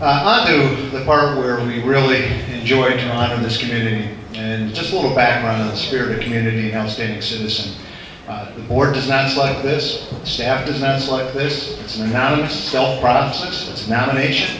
On to the part where we really enjoy to honor this community, and just a little background on the spirit of community and outstanding citizen. The board does not select this, staff does not select this. It's an anonymous self-process, it's a nomination,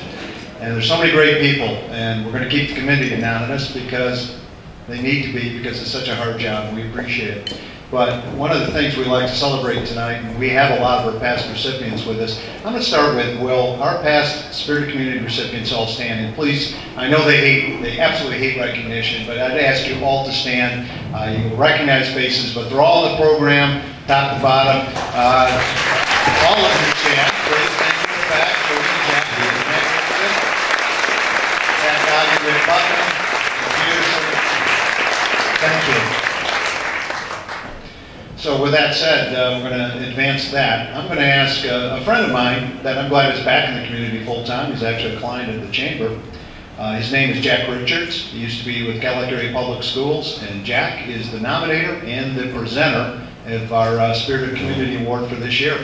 and there's so many great people, and we're going to keep the committee anonymous because they need to be, because it's such a hard job, and we appreciate it. But one of the things we like to celebrate tonight, and we have a lot of our past recipients with us. I'm going to start with, will our past Spirit of Community recipients all stand? And please, I know they absolutely hate recognition, but I'd ask you all to stand. You will recognize faces, but they're all in the program, top to bottom. All of them stand. Please, thank you in the back. Thank you. So with that said, we're going to advance that. I'm going to ask a friend of mine that I'm glad is back in the community full time. He's actually a client of the chamber. His name is Jack Richards. He used to be with Cadillac Area Public Schools, and Jack is the nominator and the presenter of our Spirit of Community Award for this year.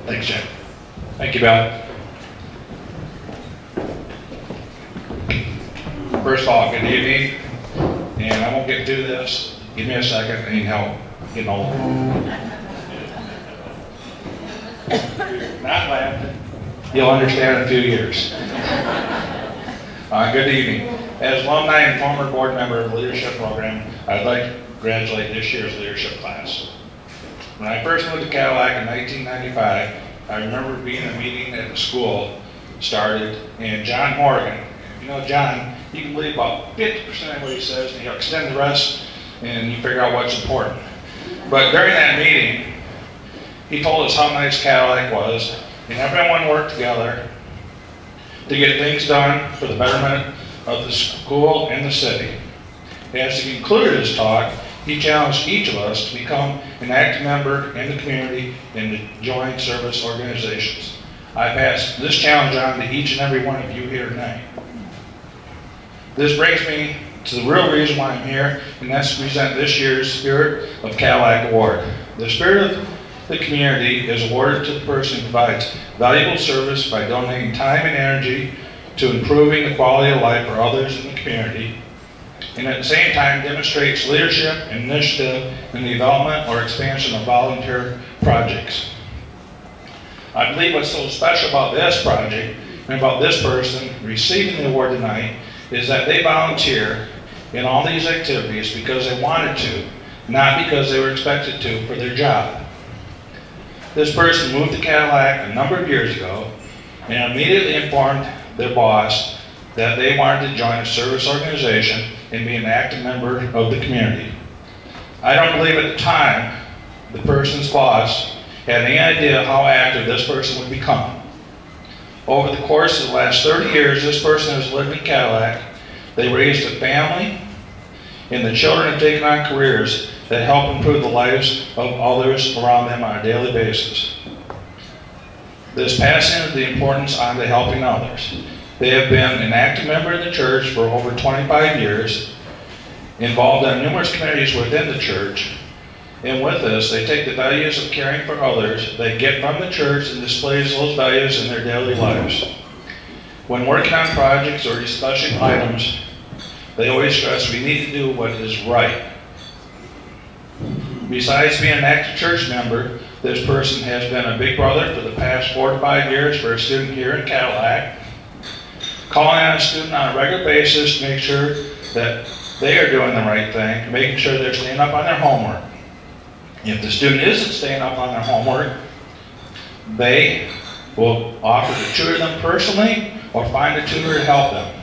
Thanks, Jack. Thank you, Bill. First of all, good evening, and I won't get through this. Give me a second. I need help getting old. Not laughing. You'll understand in a few years. Good evening. As alumni and former board member of the leadership program, I'd like to congratulate this year's leadership class. When I first moved to Cadillac in 1995, I remember being in a meeting at the school started, and John Horgan, you know John, you can believe about 50% of what he says, and he'll extend the rest, and you figure out what's important. But during that meeting, he told us how nice Cadillac was, and everyone worked together to get things done for the betterment of the school and the city. As he concluded his talk, he challenged each of us to become an active member in the community and to join service organizations. I pass this challenge on to each and every one of you here tonight. This brings me to the real reason why I'm here, and that's to present this year's Spirit of Cadillac Award. The Spirit of the Community is awarded to the person who provides valuable service by donating time and energy to improving the quality of life for others in the community, and at the same time demonstrates leadership and initiative in the development or expansion of volunteer projects. I believe what's so special about this project and about this person receiving the award tonight is that they volunteer in all these activities because they wanted to, not because they were expected to for their job. This person moved to Cadillac a number of years ago and immediately informed their boss that they wanted to join a service organization and be an active member of the community. I don't believe at the time the person's boss had any idea how active this person would become. Over the course of the last 30 years, this person has lived in Cadillac. They raised a family, and the children have taken on careers that help improve the lives of others around them on a daily basis. This passing the importance on to helping others. They have been an active member of the church for over 25 years, involved in numerous committees within the church, and with this, they take the values of caring for others they get from the church and displays those values in their daily lives. When working on projects or discussing items, they always stress we need to do what is right. Besides being an active church member, this person has been a big brother for the past 4 to 5 years for a student here in Cadillac, calling on a student on a regular basis to make sure that they are doing the right thing, making sure they're staying up on their homework. If the student isn't staying up on their homework, they will offer to tutor them personally or find a tutor to help them.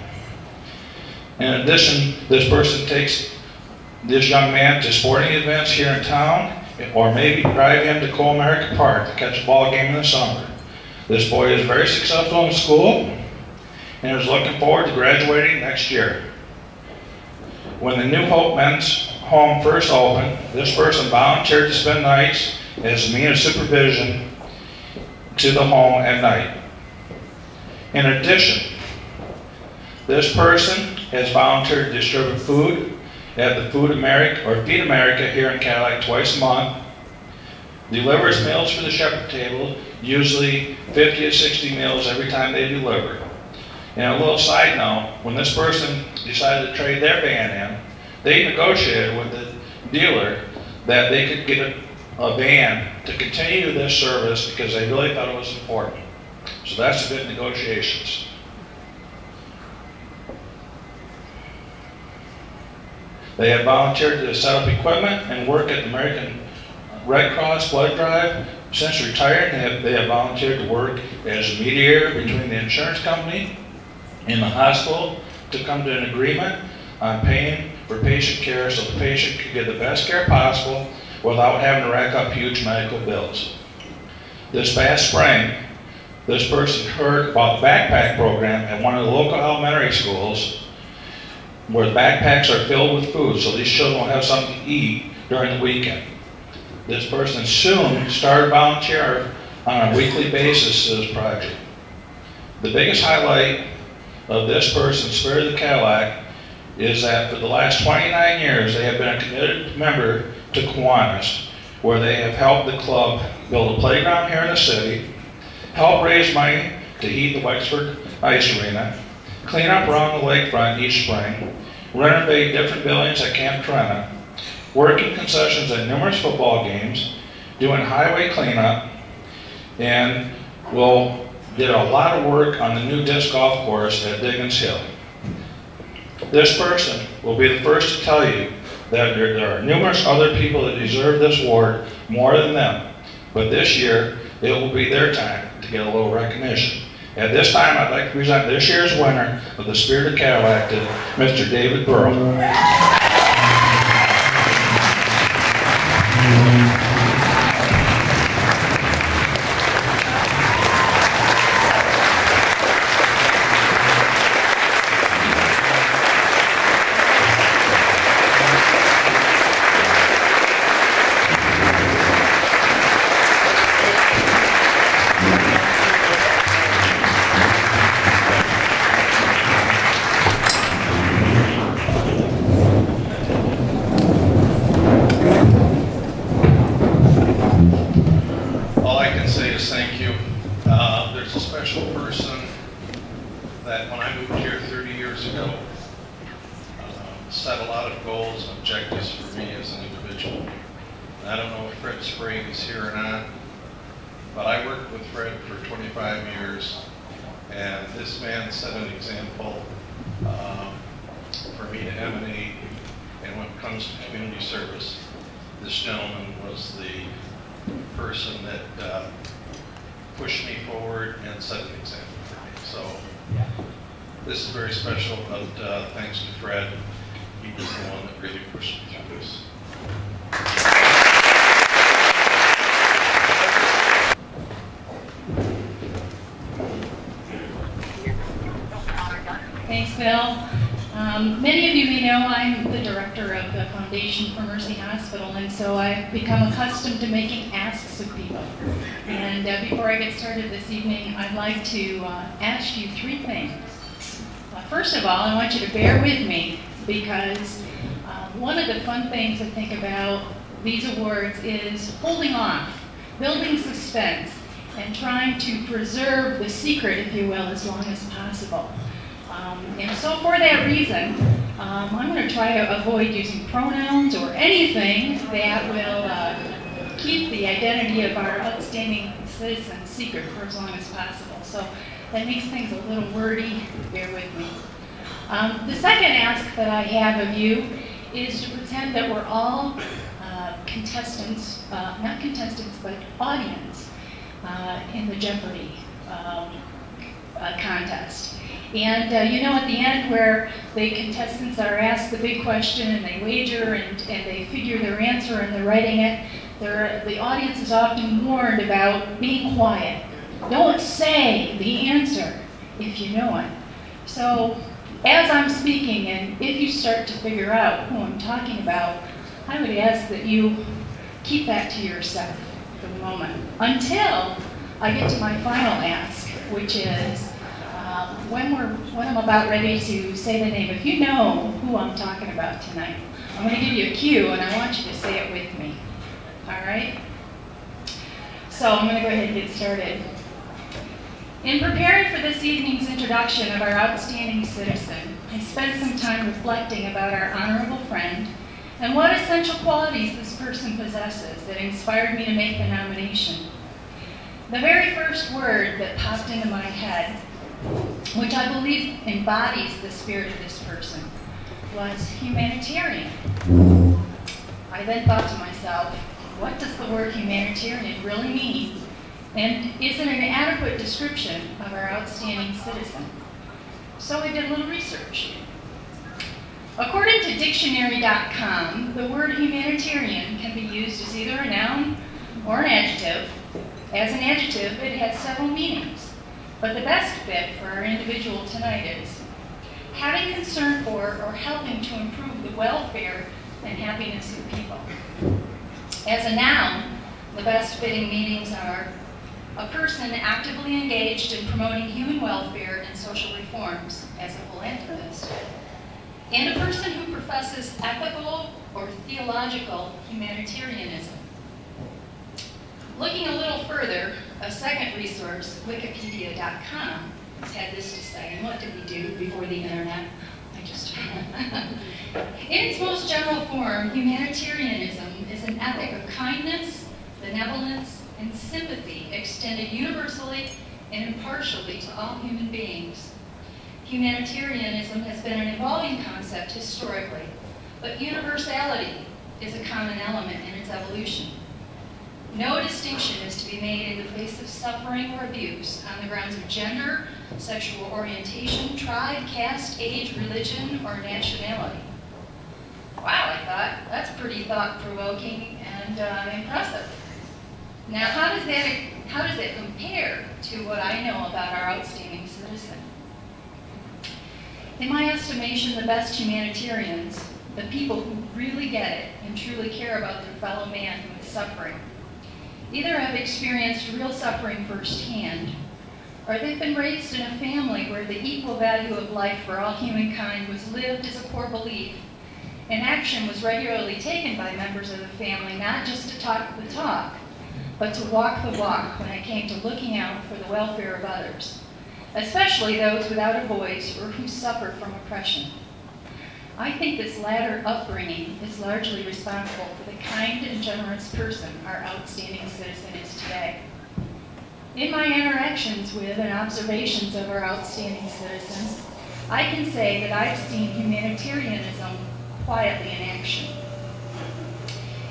In addition, this person takes this young man to sporting events here in town, or maybe drive him to Co-America Park to catch a ball game in the summer. This boy is very successful in school and is looking forward to graduating next year. When the New Hope Men's Home first opened, this person volunteered to spend nights as a means of supervision to the home at night. In addition, this person has volunteered to distribute food at the Feed America here in Cadillac twice a month. delivers meals for the shepherd table, usually 50 to 60 meals every time they deliver. And a little side note, when this person decided to trade their van in, they negotiated with the dealer that they could get a van to continue this service because they really thought it was important. So that's the good negotiations. They have volunteered to set up equipment and work at the American Red Cross blood drive. Since retired, they have volunteered to work as a mediator between the insurance company and the hospital to come to an agreement on paying for patient care so the patient can get the best care possible without having to rack up huge medical bills. This past spring, this person heard about the backpack program at one of the local elementary schools where the backpacks are filled with food so these children will have something to eat during the weekend. This person soon started volunteering on a weekly basis to this project. The biggest highlight of this person's Spirit of the Cadillac is that for the last 29 years they have been a committed member to Kiwanis, where they have helped the club build a playground here in the city, help raise money to heat the Wexford Ice Arena, clean up around the lakefront each spring, renovate different buildings at Camp Trena, working concessions at numerous football games, doing highway cleanup, and did a lot of work on the new disc golf course at Diggins Hill. This person will be the first to tell you that there are numerous other people that deserve this award more than them, but this year it will be their time to get a little recognition. At this time, I'd like to present this year's winner of the Spirit of Cadillac to Mr. David Burrow. Set a lot of goals and objectives for me as an individual. And I don't know if Fred Sprague is here or not, but I worked with Fred for 25 years, and this man set an example for me to emanate. And when it comes to community service, this gentleman was the person that pushed me forward and set an example for me. So this is very special, but thanks to Fred. He was the one that really pushed me through this. Thanks, Bill. Many of you may know I'm the director of the Foundation for Mercy Hospital, and so I've become accustomed to making asks of people. And before I get started this evening, I'd like to ask you three things. First of all, I want you to bear with me, because one of the fun things I think about these awards is holding off, building suspense, and trying to preserve the secret, if you will, as long as possible. And so for that reason, I'm going to try to avoid using pronouns or anything that will keep the identity of our outstanding citizens secret for as long as possible. So that makes things a little wordy. Bear with me. The second ask that I have of you is to pretend that we're all contestants, not contestants, but audience in the Jeopardy contest. And you know, at the end where the contestants are asked the big question and they wager and they figure their answer and they're writing it, the audience is often warned about being quiet. Don't say the answer if you know it. So as I'm speaking, and if you start to figure out who I'm talking about, I would ask that you keep that to yourself for the moment until I get to my final ask, which is when I'm about ready to say the name. If you know who I'm talking about tonight, I'm going to give you a cue, and I want you to say it with me. All right? So I'm going to go ahead and get started. In preparing for this evening's introduction of our outstanding citizen, I spent some time reflecting about our honorable friend and what essential qualities this person possesses that inspired me to make the nomination. The very first word that popped into my head, which I believe embodies the spirit of this person, was humanitarian. I then thought to myself, what does the word humanitarian really mean? And is it an adequate description of our outstanding citizen? So I did a little research. According to dictionary.com, the word humanitarian can be used as either a noun or an adjective. As an adjective, it has several meanings, but the best fit for our individual tonight is having concern for or helping to improve the welfare and happiness of people. As a noun, the best fitting meanings are a person actively engaged in promoting human welfare and social reforms as a philanthropist, and a person who professes ethical or theological humanitarianism. Looking a little further, a second resource, wikipedia.com, has had this to say, and what did we do before the internet? In its most general form, humanitarianism is an ethic of kindness, benevolence, and sympathy extended universally and impartially to all human beings. Humanitarianism has been an evolving concept historically, but universality is a common element in its evolution. No distinction is to be made in the face of suffering or abuse on the grounds of gender, sexual orientation, tribe, caste, age, religion, or nationality. Wow, I thought, that's pretty thought-provoking and impressive. Now, how does that compare to what I know about our outstanding citizen? In my estimation, the best humanitarians, the people who really get it and truly care about their fellow man who is suffering, either have experienced real suffering firsthand, or they've been raised in a family where the equal value of life for all humankind was lived as a core belief, and action was regularly taken by members of the family, not just to talk the talk, but to walk the walk when it came to looking out for the welfare of others, especially those without a voice or who suffer from oppression. I think this latter upbringing is largely responsible for the kind and generous person our outstanding citizen is today. In my interactions with and observations of our outstanding citizen, I can say that I've seen humanitarianism quietly in action.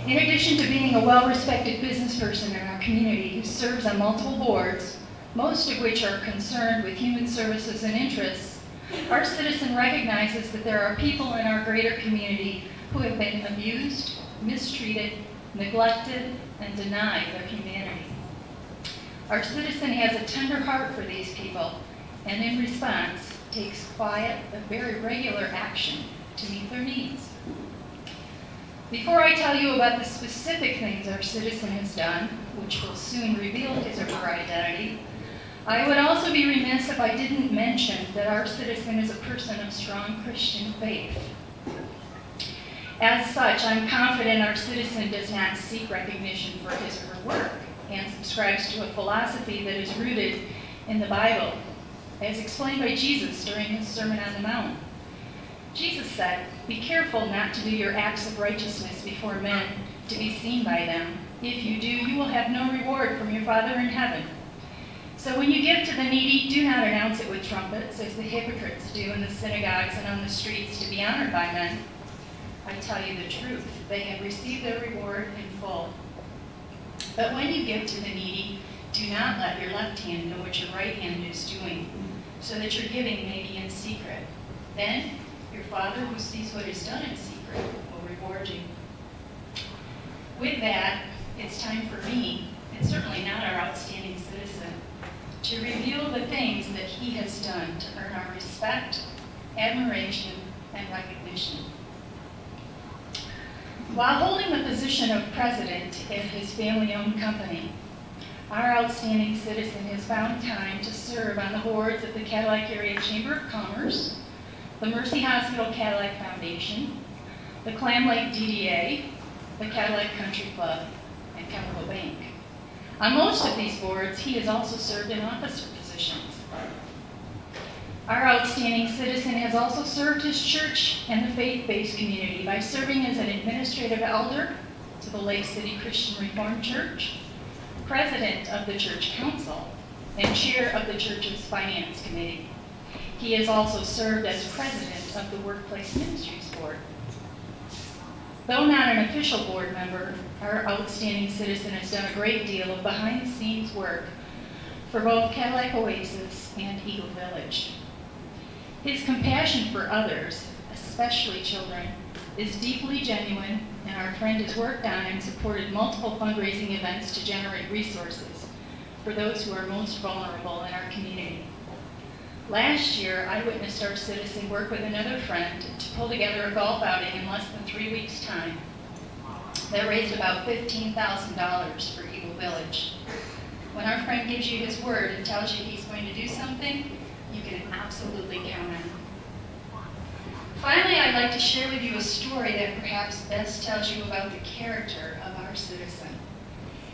In addition to being a well-respected business person in our community who serves on multiple boards, most of which are concerned with human services and interests, our citizen recognizes that there are people in our greater community who have been abused, mistreated, neglected, and denied their humanity. Our citizen has a tender heart for these people, and in response, takes quiet but very regular action to meet their needs. Before I tell you about the specific things our citizen has done, which will soon reveal his or her identity, I would also be remiss if I didn't mention that our citizen is a person of strong Christian faith. As such, I'm confident our citizen does not seek recognition for his or her work and subscribes to a philosophy that is rooted in the Bible, as explained by Jesus during his Sermon on the Mount. Jesus said, "Be careful not to do your acts of righteousness before men to be seen by them. If you do, you will have no reward from your Father in heaven. So when you give to the needy, do not announce it with trumpets, as the hypocrites do in the synagogues and on the streets to be honored by men. I tell you the truth, they have received their reward in full. But when you give to the needy, do not let your left hand know what your right hand is doing, so that your giving may be in secret. Then your Father who sees what is done in secret will reward you." With that, it's time for me, and certainly not our outstanding citizen, to reveal the things that he has done to earn our respect, admiration, and recognition. While holding the position of president at his family-owned company, our outstanding citizen has found time to serve on the boards of the Cadillac Area Chamber of Commerce, the Mercy Hospital Cadillac Foundation, the Clam Lake DDA, the Cadillac Country Club, and Caberfae Bank. On most of these boards, he has also served in officer positions. Our outstanding citizen has also served his church and the faith-based community by serving as an administrative elder to the Lake City Christian Reformed Church, president of the church council, and chair of the church's finance committee. He has also served as president of the Workplace Ministries Board. Though not an official board member, our outstanding citizen has done a great deal of behind-the-scenes work for both Cadillac Oasis and Eagle Village. His compassion for others, especially children, is deeply genuine, and our friend has worked on and supported multiple fundraising events to generate resources for those who are most vulnerable in our community. Last year, I witnessed our citizen work with another friend to pull together a golf outing in less than 3 weeks' time that raised about $15,000 for Eagle Village. When our friend gives you his word and tells you he's going to do something, you can absolutely count on him. Finally, I'd like to share with you a story that perhaps best tells you about the character of our citizen.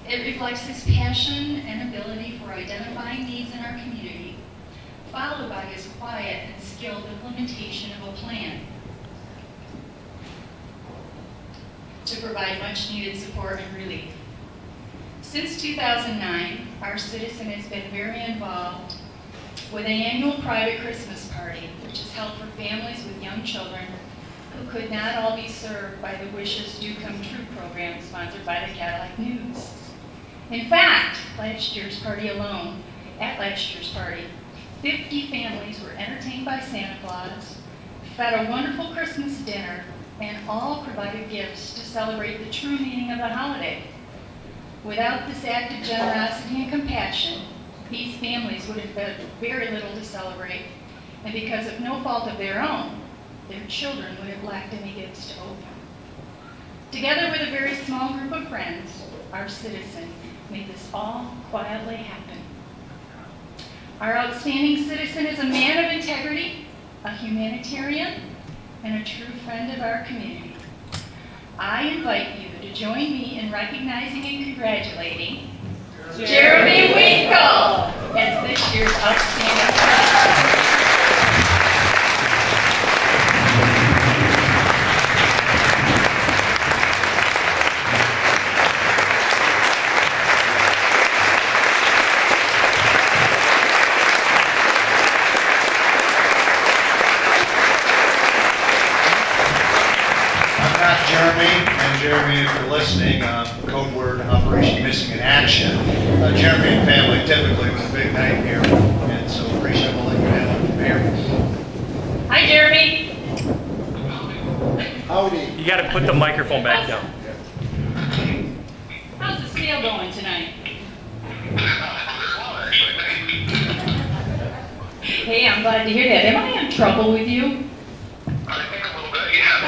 It reflects his passion and ability for identifying needs in our community, followed by his quiet and skilled implementation of a plan to provide much needed support and relief. Since 2009, our citizen has been very involved with an annual private Christmas party, which is held for families with young children who could not all be served by the Wishes Do Come True program sponsored by the Cadillac News. In fact, at last year's party, 50 families were entertained by Santa Claus, fed a wonderful Christmas dinner, and all provided gifts to celebrate the true meaning of the holiday. Without this act of generosity and compassion, these families would have had very little to celebrate, and because of no fault of their own, their children would have lacked any gifts to open. Together with a very small group of friends, our citizen made this all quietly happen. Our outstanding citizen is a man of integrity, a humanitarian, and a true friend of our community. I invite you to join me in recognizing and congratulating Jeremy Winkle as this year's outstanding citizen. Jeremy, if you're listening, code word Operation Missing in Action. Jeremy and family typically was a big night here, and so appreciate we'll let you handle it, Mayor. Hi, Jeremy. Howdy. You got to put the microphone back down. How's the sale going tonight? Hey, I'm glad to hear that. Am I in trouble with you? I think a little bit, yeah.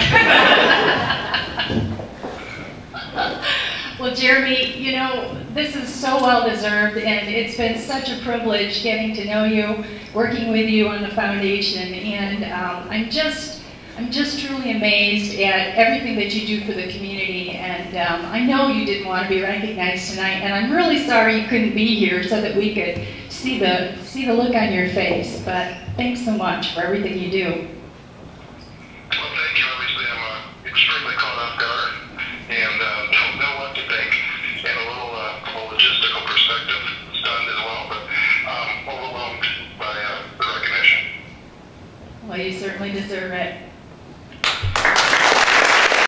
Well, Jeremy, you know, this is so well-deserved, and it's been such a privilege getting to know you, working with you on the foundation, and I'm just truly amazed at everything that you do for the community, and I know you didn't want to be recognized tonight, and I'm really sorry you couldn't be here so that we could see the look on your face, but thanks so much for everything you do. Well, thank you. Obviously, I'm extremely caught off guard and don't know what to think. And a little logistical perspective stunned as well, but overwhelmed by the recognition. Well, you certainly deserve it.